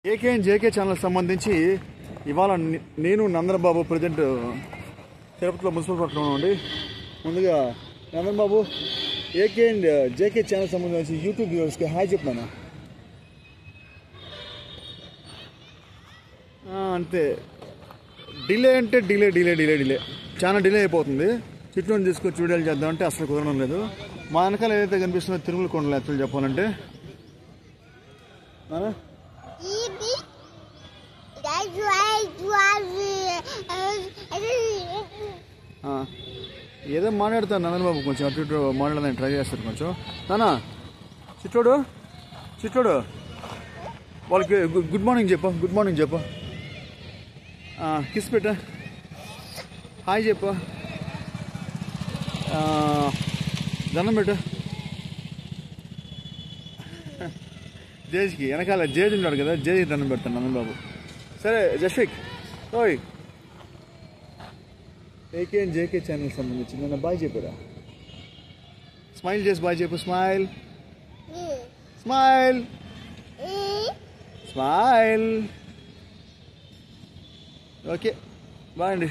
AK and JK channel సంబంధించి ఇవాళ నేను నందన్ బాబు ప్రజెంట్ తిరుపతిలో మున్సిపల్ పట్టణంలో ఉండి ముందుగా నందన్ బాబు ఏకే అండ్ జేకే ఛానల్ సంబంధించి యూట్యూబ్ వ్యూవర్స్కి హాయ్ చెప్పాను. అంతే డిలే అంటే డిలే చాలా డిలే అయిపోతుంది. చిట్లోని తీసుకొచ్చి వీడియోలు చేద్దామంటే అసలు కుదరడం లేదు. మా వెనకాల ఏదైతే కనిపిస్తుందో తిరుమల కొండలు యాక్చువల్ చెప్పాలంటే ఏదో మాట్లాడతాను నందన్ బాబు కొంచెం అటు ఇటు మాట్లాడదాన్ని ట్రై చేస్తారు కొంచెం. నానా చిట్టోడు వాళ్ళకి గుడ్ మార్నింగ్ చెప్పు కిస్ పెట్ట హాయ్ చెప్పు దండం పెట్టు జేజ్కి వెనకాల జేజ్ ఉన్నాడు కదా, జేజ్కి దండం పెడతాను నందన్ బాబు. సరే జస్విక్ ఓయ్ ఏకే అండ్ జేకే ఛానల్ సంబంధించి నన్ను బాయ్ చెప్పారా? స్మైల్ చేసి బాయ్ చెప్పు. స్మైల్ ఓకే బాయ్ అండి.